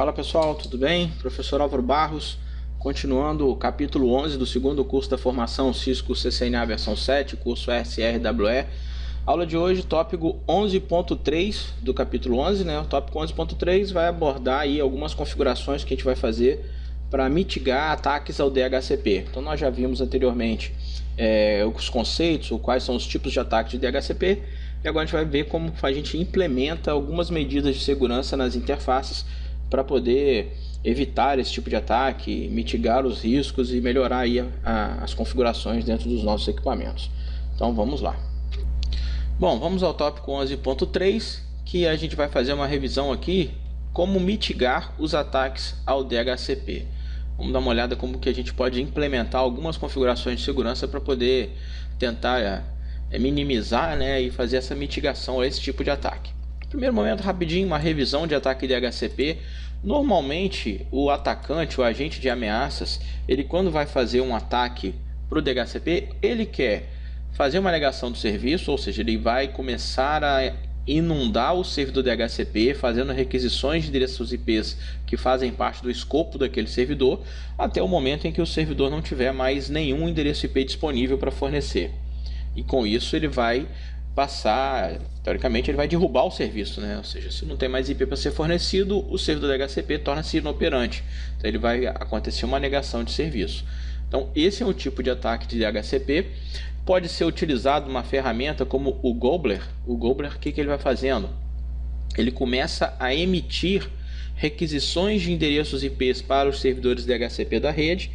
Fala pessoal, tudo bem? Professor Álvaro Barros, continuando o capítulo 11 do segundo curso da formação Cisco CCNA versão 7, curso SRWE. Aula de hoje, tópico 11.3 do capítulo 11, né? O tópico 11.3 vai abordar aí algumas configurações que a gente vai fazer para mitigar ataques ao DHCP. Então nós já vimos anteriormente os conceitos, ou quais são os tipos de ataques de DHCP, e agora a gente vai ver como a gente implementa algumas medidas de segurança nas interfaces para poder evitar esse tipo de ataque, mitigar os riscos e melhorar aí as configurações dentro dos nossos equipamentos. Então vamos lá. Bom, vamos ao tópico 11.3, que a gente vai fazer uma revisão aqui, como mitigar os ataques ao DHCP. Vamos dar uma olhada como que a gente pode implementar algumas configurações de segurança para poder tentar minimizar, né, e fazer essa mitigação a esse tipo de ataque. No primeiro momento, rapidinho, uma revisão de ataque DHCP. Normalmente, o atacante, o agente de ameaças, ele quando vai fazer um ataque para o DHCP, ele quer fazer uma negação do serviço, ou seja, ele vai começar a inundar o servidor DHCP, fazendo requisições de endereços IPs que fazem parte do escopo daquele servidor, até o momento em que o servidor não tiver mais nenhum endereço IP disponível para fornecer. E com isso ele vai passar, teoricamente ele vai derrubar o serviço, né? Ou seja, se não tem mais IP para ser fornecido, o servidor DHCP torna-se inoperante. Então ele vai acontecer uma negação de serviço. Então esse é um tipo de ataque de DHCP. Pode ser utilizado uma ferramenta como o Gobbler. O Gobbler, o que ele vai fazendo? Ele começa a emitir requisições de endereços IPs para os servidores DHCP da rede,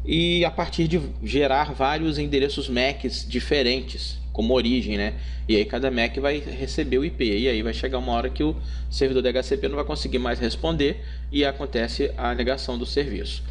e a partir de gerar vários endereços MACs diferentes como origem, né? E aí cada MAC vai receber o IP, e aí vai chegar uma hora que o servidor DHCP não vai conseguir mais responder e acontece a negação do serviço.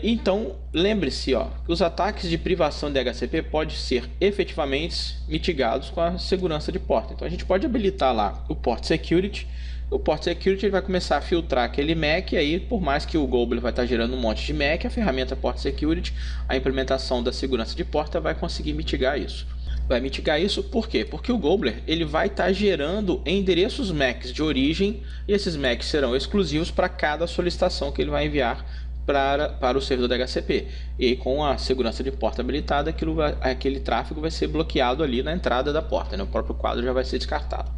Então lembre-se que os ataques de privação de DHCP podem ser efetivamente mitigados com a segurança de porta. Então a gente pode habilitar lá o Port Security. O Port Security vai começar a filtrar aquele MAC, e aí por mais que o Gobbler vai estar gerando um monte de MAC, a ferramenta Port Security, a implementação da segurança de porta, vai conseguir mitigar isso. Vai mitigar isso por quê? Porque o Gobbler ele vai estar gerando endereços MACs de origem, e esses MACs serão exclusivos para cada solicitação que ele vai enviar para o servidor DHCP. E com a segurança de porta habilitada, aquele tráfego vai ser bloqueado ali na entrada da porta, né? O próprio quadro já vai ser descartado.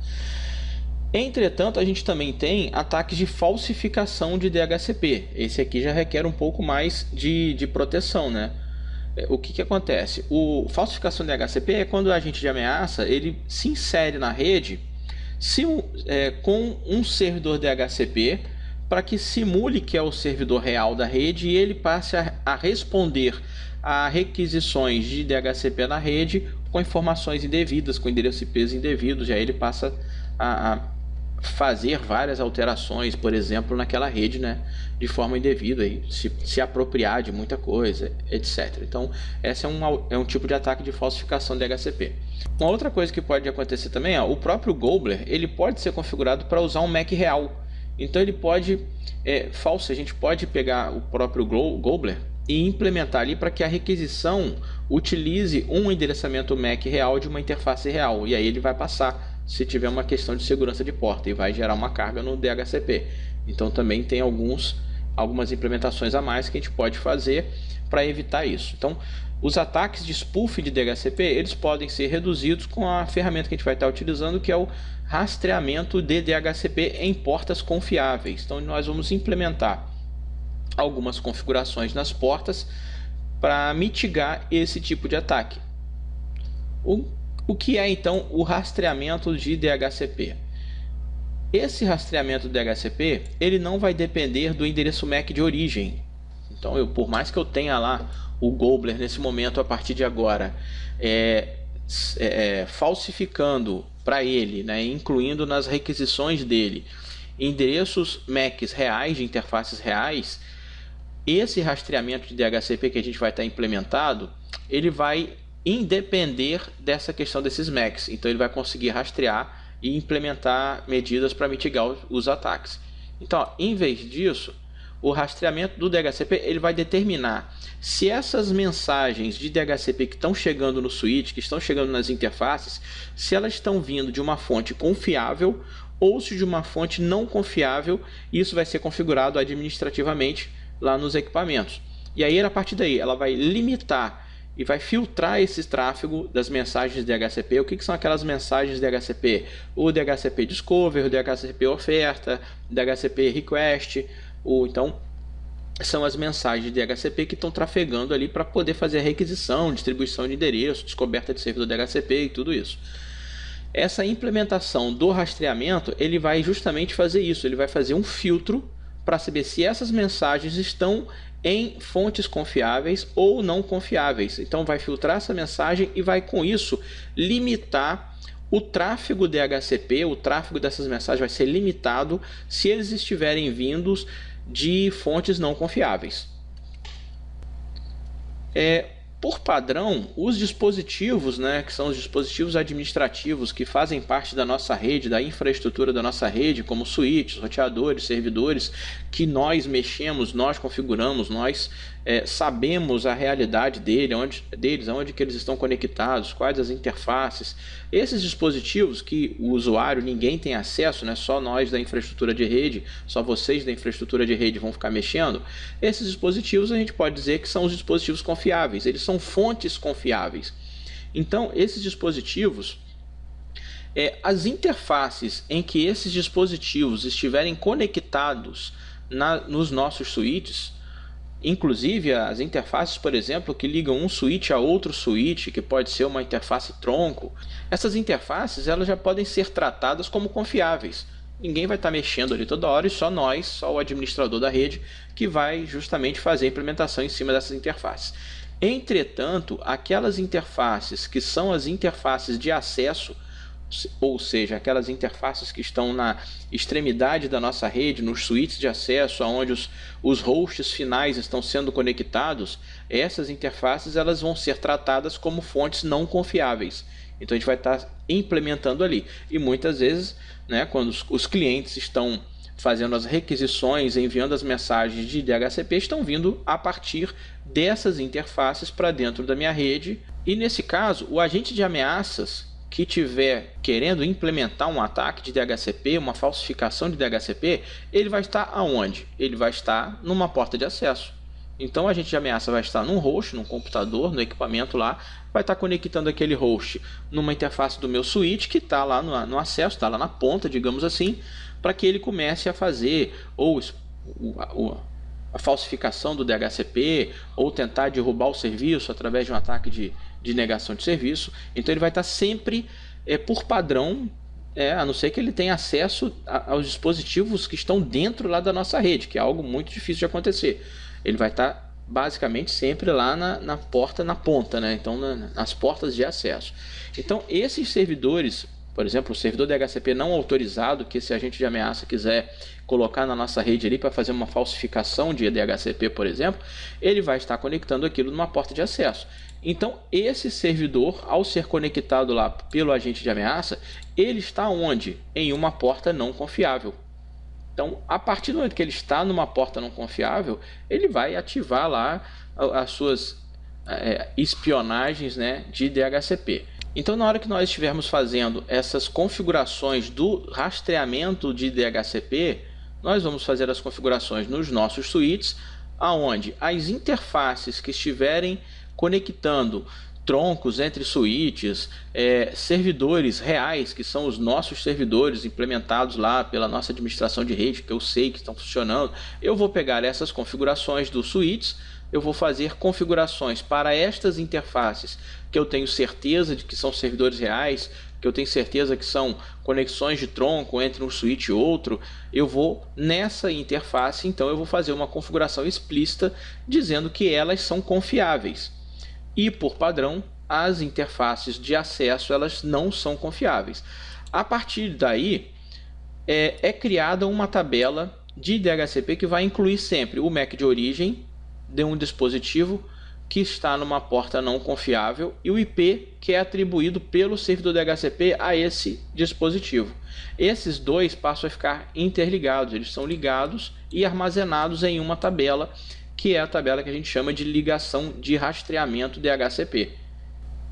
Entretanto, a gente também tem ataques de falsificação de DHCP. Esse aqui já requer um pouco mais de proteção, né? O que acontece? Falsificação de DHCP é quando o agente de ameaça ele se insere na rede com um servidor DHCP para que simule que é o servidor real da rede, e ele passe a responder a requisições de DHCP na rede com informações indevidas, com endereços IPs indevidos, e aí ele passa a fazer várias alterações, por exemplo, naquela rede, né, de forma indevida, e se apropriar de muita coisa, etc. Então, esse é um tipo de ataque de falsificação de DHCP. Uma outra coisa que pode acontecer também, o próprio Gobbler, ele pode ser configurado para usar um MAC real. Então ele pode, a gente pode pegar o próprio Gobbler e implementar ali para que a requisição utilize um endereçamento MAC real de uma interface real, e aí ele vai passar se tiver uma questão de segurança de porta e vai gerar uma carga no DHCP. Então também tem algumas implementações a mais que a gente pode fazer para evitar isso. Então os ataques de spoof de DHCP eles podem ser reduzidos com a ferramenta que a gente vai estar utilizando, que é o rastreamento de DHCP em portas confiáveis. Então nós vamos implementar algumas configurações nas portas para mitigar esse tipo de ataque. O que é então o rastreamento de DHCP? Esse rastreamento de DHCP ele não vai depender do endereço MAC de origem. Então por mais que eu tenha lá o Gobbler nesse momento, a partir de agora, falsificando para ele, né, incluindo nas requisições dele endereços MACs reais, de interfaces reais, esse rastreamento de DHCP que a gente vai estar implementado, ele vai independer dessa questão desses MACs. Então ele vai conseguir rastrear e implementar medidas para mitigar os ataques. Então, em vez disso, o rastreamento do DHCP ele vai determinar se essas mensagens de DHCP que estão chegando no switch, que estão chegando nas interfaces, se elas estão vindo de uma fonte confiável ou se de uma fonte não confiável. Isso vai ser configurado administrativamente lá nos equipamentos. E aí, a partir daí, ela vai limitar e vai filtrar esse tráfego das mensagens DHCP. O que são aquelas mensagens DHCP? O DHCP Discover, o DHCP Oferta, o DHCP Request. Então, são as mensagens DHCP que estão trafegando ali para poder fazer a requisição, distribuição de endereço, descoberta de servidor DHCP e tudo isso. Essa implementação do rastreamento, ele vai justamente fazer isso. Ele vai fazer um filtro para saber se essas mensagens estão em fontes confiáveis ou não confiáveis. Então vai filtrar essa mensagem e vai com isso limitar o tráfego DHCP. O tráfego dessas mensagens vai ser limitado se eles estiverem vindos de fontes não confiáveis. Por padrão, os dispositivos, que são os dispositivos administrativos que fazem parte da nossa rede, da infraestrutura da nossa rede, como switches, roteadores, servidores, que nós mexemos, nós configuramos, nós sabemos a realidade deles, onde que eles estão conectados, quais as interfaces. Esses dispositivos que o usuário, ninguém tem acesso, só nós da infraestrutura de rede, só vocês da infraestrutura de rede vão ficar mexendo. Esses dispositivos a gente pode dizer que são os dispositivos confiáveis, eles são fontes confiáveis. Então, esses dispositivos, as interfaces em que esses dispositivos estiverem conectados nos nossos switches, inclusive as interfaces, por exemplo, que ligam um switch a outro switch, que pode ser uma interface tronco, essas interfaces elas já podem ser tratadas como confiáveis. Ninguém vai estar mexendo ali toda hora, e só nós, só o administrador da rede, que vai justamente fazer a implementação em cima dessas interfaces. Entretanto, aquelas interfaces que são as interfaces de acesso, ou seja, aquelas interfaces que estão na extremidade da nossa rede, nos switches de acesso, onde os hosts finais estão sendo conectados, essas interfaces elas vão ser tratadas como fontes não confiáveis. Então a gente vai estar implementando ali. E muitas vezes, quando os clientes estão fazendo as requisições, enviando as mensagens de DHCP, estão vindo a partir dessas interfaces para dentro da minha rede. E nesse caso, o agente de ameaças que estiver querendo implementar um ataque de DHCP, uma falsificação de DHCP, ele vai estar aonde? Ele vai estar numa porta de acesso. Então o agente de ameaça vai estar num host, num computador, no equipamento lá, vai estar conectando aquele host numa interface do meu switch que está lá no acesso, está lá na ponta, digamos assim, para que ele comece a fazer a falsificação do DHCP ou tentar derrubar o serviço através de um ataque de negação de serviço. Então ele vai estar sempre por padrão, a não ser que ele tenha acesso aos dispositivos que estão dentro lá da nossa rede, que é algo muito difícil de acontecer. Ele vai estar basicamente sempre lá na porta, na ponta, então nas portas de acesso. Então esses servidores, por exemplo, o servidor DHCP não autorizado, que esse agente de ameaça quiser colocar na nossa rede ali para fazer uma falsificação de DHCP, por exemplo, ele vai estar conectando aquilo numa porta de acesso. Então esse servidor, ao ser conectado lá pelo agente de ameaça, ele está onde? Em uma porta não confiável. Então, a partir do momento que ele está numa porta não confiável, ele vai ativar lá as suas espionagens de DHCP. Então, na hora que nós estivermos fazendo essas configurações do rastreamento de DHCP, nós vamos fazer as configurações nos nossos switches, aonde as interfaces que estiverem conectando troncos entre switches, servidores reais, que são os nossos servidores implementados lá pela nossa administração de rede, que eu sei que estão funcionando, eu vou pegar essas configurações dos switches, eu vou fazer configurações para estas interfaces que eu tenho certeza de que são servidores reais, que eu tenho certeza que são conexões de tronco entre um switch e outro. Eu vou nessa interface, então eu vou fazer uma configuração explícita dizendo que elas são confiáveis. E por padrão, as interfaces de acesso elas não são confiáveis. A partir daí, é criada uma tabela de DHCP que vai incluir sempre o MAC de origem de um dispositivo que está numa porta não confiável e o IP que é atribuído pelo servidor DHCP a esse dispositivo. Esses dois passam a ficar interligados, eles são ligados e armazenados em uma tabela, que é a tabela que a gente chama de ligação de rastreamento DHCP.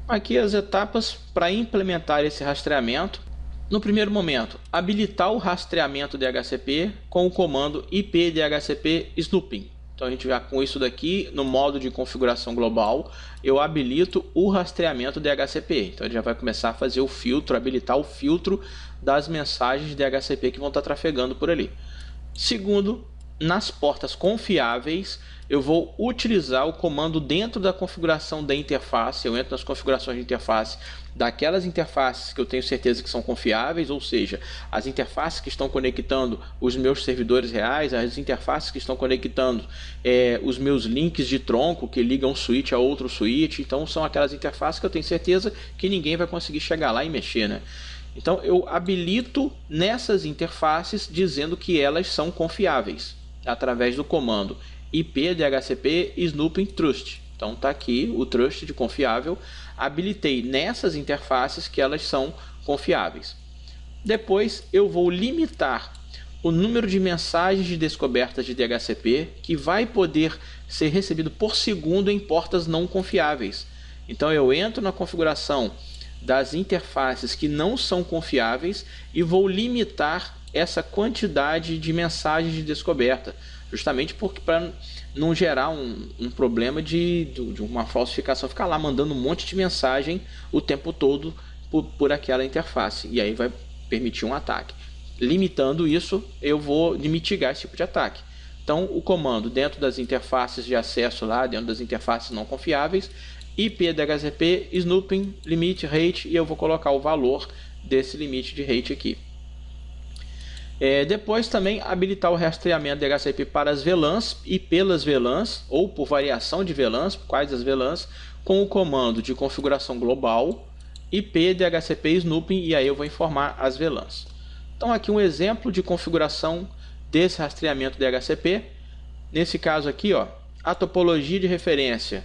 Aqui as etapas para implementar esse rastreamento. No primeiro momento, habilitar o rastreamento DHCP com o comando ipdhcp snooping. Então a gente já com isso daqui, no modo de configuração global, eu habilito o rastreamento DHCP. Então ele já vai começar a fazer o filtro, habilitar o filtro das mensagens DHCP que vão estar trafegando por ali. Segundo, nas portas confiáveis, eu vou utilizar o comando dentro da configuração da interface. Eu entro nas configurações de interface daquelas interfaces que eu tenho certeza que são confiáveis, ou seja, as interfaces que estão conectando os meus servidores reais, as interfaces que estão conectando os meus links de tronco que ligam um switch a outro switch. Então são aquelas interfaces que eu tenho certeza que ninguém vai conseguir chegar lá e mexer, né? Então eu habilito nessas interfaces dizendo que elas são confiáveis através do comando ipdhcp snooping trust. Então está aqui o trust de confiável. Habilitei nessas interfaces que elas são confiáveis. Depois eu vou limitar o número de mensagens de descobertas de DHCP que vai poder ser recebido por segundo em portas não confiáveis. Então eu entro na configuração das interfaces que não são confiáveis e vou limitar essa quantidade de mensagens de descoberta, justamente para não gerar um problema de uma falsificação, ficar lá mandando um monte de mensagem o tempo todo por aquela interface, e aí vai permitir um ataque. Limitando isso, eu vou mitigar esse tipo de ataque. Então o comando dentro das interfaces de acesso lá, dentro das interfaces não confiáveis, ipdhcp snooping limit rate, e eu vou colocar o valor desse limite de rate aqui. Depois também habilitar o rastreamento DHCP para as VLANs e pelas VLANs, ou por variação de VLANs, quais as VLANs, com o comando de configuração global ipdhcp snooping, e aí eu vou informar as VLANs. Então aqui um exemplo de configuração desse rastreamento DHCP. Nesse caso aqui, ó, a topologia de referência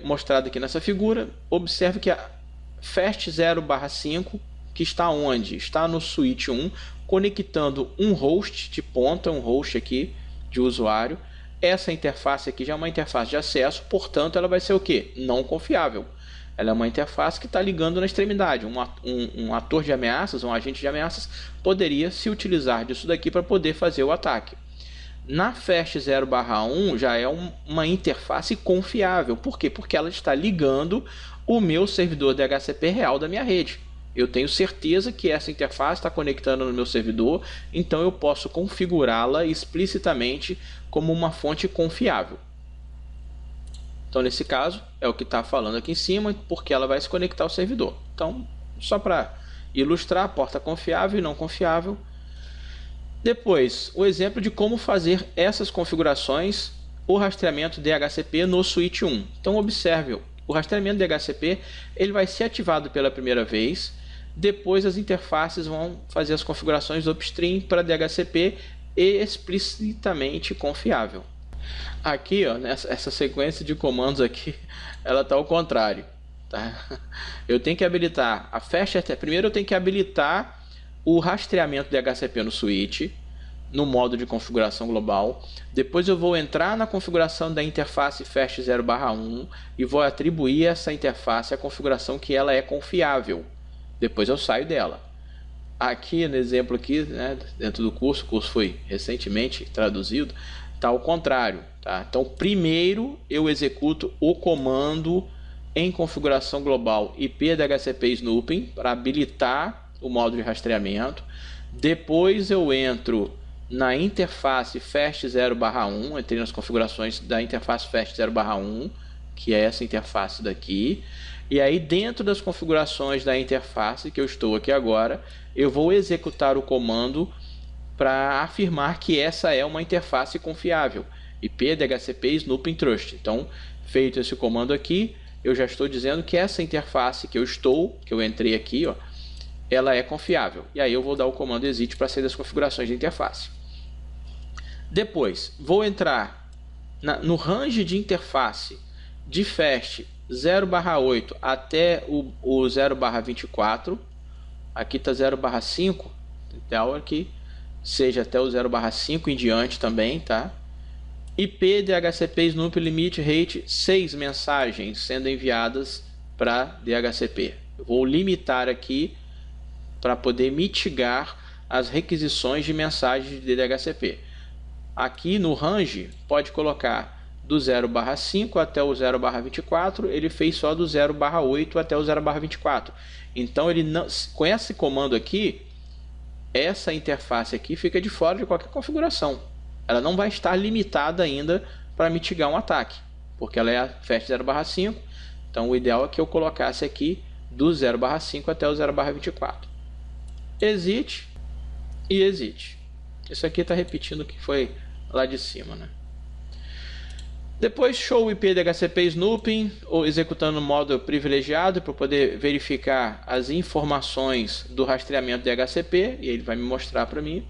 mostrada aqui nessa figura. Observe que a fast 0/5, que está onde? Está no switch 1, conectando um host de ponta, um host aqui de usuário. Essa interface aqui já é uma interface de acesso, portanto ela vai ser o que? Não confiável. Ela é uma interface que está ligando na extremidade. Um ator de ameaças, um agente de ameaças, poderia se utilizar disso daqui para poder fazer o ataque. Na fast 0/1 já é uma interface confiável. Por quê? Porque ela está ligando o meu servidor DHCP real da minha rede. Eu tenho certeza que essa interface está conectando no meu servidor, então eu posso configurá-la explicitamente como uma fonte confiável. Então nesse caso é o que está falando aqui em cima, porque ela vai se conectar ao servidor. Então só para ilustrar, porta confiável e não confiável. Depois, o exemplo de como fazer essas configurações, o rastreamento DHCP no switch 1. Então observe, o rastreamento DHCP ele vai ser ativado pela primeira vez, depois as interfaces vão fazer as configurações upstream para DHCP explicitamente confiável. Aqui, ó, essa sequência de comandos aqui, ela está ao contrário, tá? Eu tenho que habilitar a fast, primeiro eu tenho que habilitar o rastreamento DHCP no switch, no modo de configuração global. Depois eu vou entrar na configuração da interface fast 0/1 e vou atribuir essa interface a configuração que ela é confiável. Depois eu saio dela. Aqui no exemplo aqui, né, dentro do curso, o curso foi recentemente traduzido, está ao contrário, tá? Então primeiro eu executo o comando em configuração global ipdhcp snooping para habilitar o modo de rastreamento. Depois eu entro na interface fast 0/1, entrei nas configurações da interface fast 0/1, que é essa interface daqui. E aí dentro das configurações da interface que eu estou aqui agora, eu vou executar o comando para afirmar que essa é uma interface confiável, ipdhcp snooping trust. Então, feito esse comando aqui, eu já estou dizendo que essa interface que eu entrei aqui, ó, ela é confiável. E aí eu vou dar o comando exit para sair das configurações de interface. Depois, vou entrar no range de interface de fast 0/8 até o 0/24. Aqui está 0/5, ideal aqui seja até o 0/5 em diante também, tá? ipdhcp snoop limit rate 6 mensagens sendo enviadas para DHCP. Eu vou limitar aqui para poder mitigar as requisições de mensagens de DHCP. Aqui no range pode colocar do 0/5 até o 0/24, ele fez só do 0/8 até o 0/24. Então ele não, com esse comando aqui, essa interface aqui fica de fora de qualquer configuração. Ela não vai estar limitada ainda para mitigar um ataque, porque ela é a fast 0/5. Então o ideal é que eu colocasse aqui do 0/5 até o 0/24. Exit e exit. Isso aqui está repetindo o que foi lá de cima, né? Depois show IP DHCP snooping, ou executando no modo privilegiado para poder verificar as informações do rastreamento DHCP, e ele vai me mostrar para mim.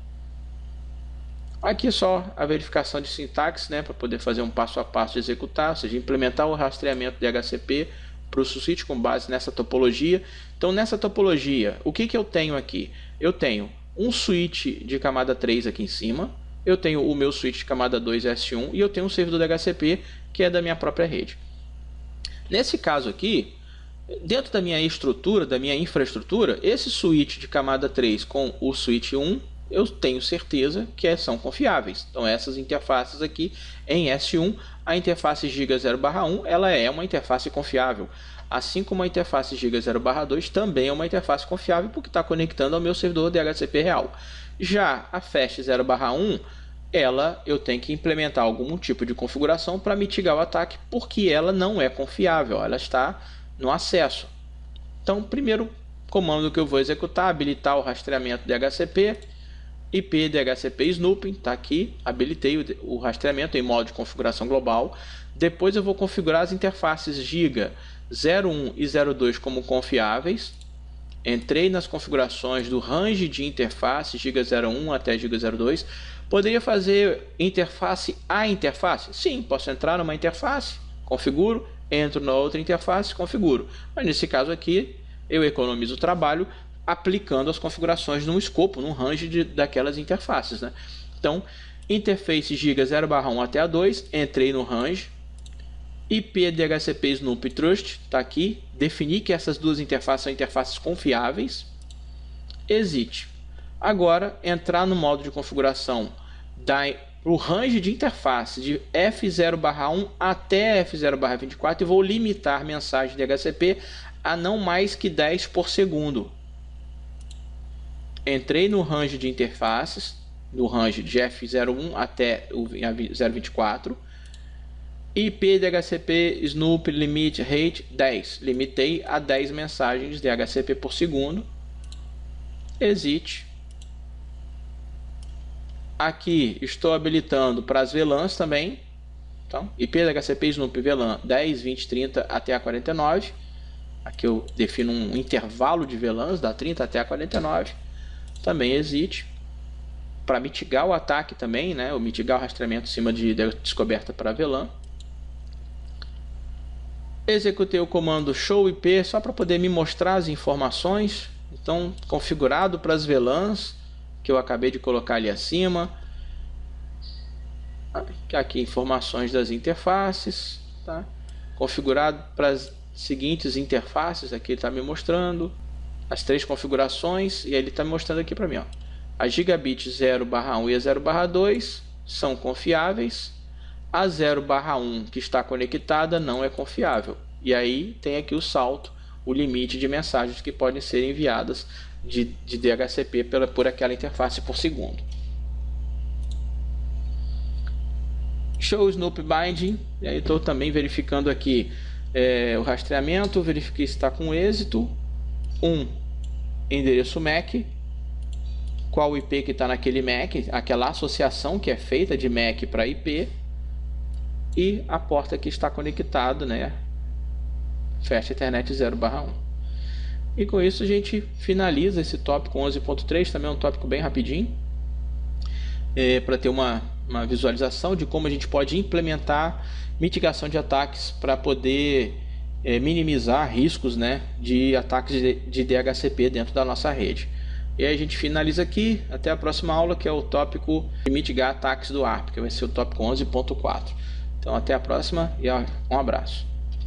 Aqui só a verificação de sintaxe, né, para poder fazer um passo a passo de executar, ou seja, implementar o rastreamento DHCP para o switch com base nessa topologia. Então nessa topologia, o que eu tenho aqui? Eu tenho um switch de camada 3 aqui em cima, eu tenho o meu switch de camada 2 S1 e eu tenho um servidor DHCP que é da minha própria rede. Nesse caso aqui, dentro da minha estrutura, da minha infraestrutura, esse switch de camada 3 com o switch 1, eu tenho certeza que são confiáveis. Então essas interfaces aqui em S1, a interface Giga 0/1, ela é uma interface confiável. Assim como a interface Giga 0/2 também é uma interface confiável porque está conectando ao meu servidor DHCP real. Já a Fast 0/1, eu tenho que implementar algum tipo de configuração para mitigar o ataque, porque ela não é confiável, ela está no acesso. Então, primeiro comando que eu vou executar, habilitar o rastreamento DHCP, IP DHCP snooping, está aqui, habilitei o rastreamento em modo de configuração global. Depois eu vou configurar as interfaces Giga 01 e 02 como confiáveis. Entrei nas configurações do range de interface Giga 01 até Giga 02. Poderia fazer interface a interface? Sim, posso entrar numa interface, configuro, entro na outra interface, configuro. Mas nesse caso aqui, eu economizo o trabalho aplicando as configurações num escopo, num range daquelas interfaces, né? Então, interface Giga 0/1 até a 2, entrei no range. IP DHCP Snoop Trust, está aqui, defini que essas duas interfaces são interfaces confiáveis. Exit. Agora, entrar no modo de configuração para o range de interface de F0/1 até F0/24 e vou limitar mensagem DHCP a não mais que 10 por segundo. Entrei no range de interfaces, no range de F01 até o 0/24. IP DHCP Snoop Limit Rate 10. Limitei a 10 mensagens DHCP por segundo. Exit. Aqui estou habilitando para as VLANs também. Então, IP DHCP Snoop VLAN 10, 20, 30 até a 49. Aqui eu defino um intervalo de VLANs da 30 até a 49. Também exit. Para mitigar o ataque também, né? Ou mitigar o rastreamento em cima de descoberta para VLAN. Executei o comando show IP só para poder me mostrar as informações. Então, configurado para as VLANs que eu acabei de colocar ali acima. Aqui informações das interfaces, tá? Configurado para as seguintes interfaces, aqui ele está me mostrando as 3 configurações e ele está me mostrando aqui para mim, ó. A Gigabit 0/1 e a 0/2 são confiáveis. A 0/1 que está conectada não é confiável. E aí tem aqui o salto, o limite de mensagens que podem ser enviadas de DHCP por aquela interface por segundo. Show Snoop Binding. E aí estou também verificando aqui o rastreamento, verifiquei se está com êxito. Um endereço MAC. Qual o IP que está naquele MAC, aquela associação que é feita de MAC para IP. E a porta que está conectada, né? Fast Ethernet 0/1. E com isso a gente finaliza esse tópico 11.3, também é um tópico bem rapidinho, para ter uma visualização de como a gente pode implementar mitigação de ataques para poder minimizar riscos, né, de ataques de DHCP dentro da nossa rede. E aí a gente finaliza aqui, até a próxima aula, que é o tópico de mitigar ataques do ARP, que vai ser o tópico 11.4. Então até a próxima e um abraço.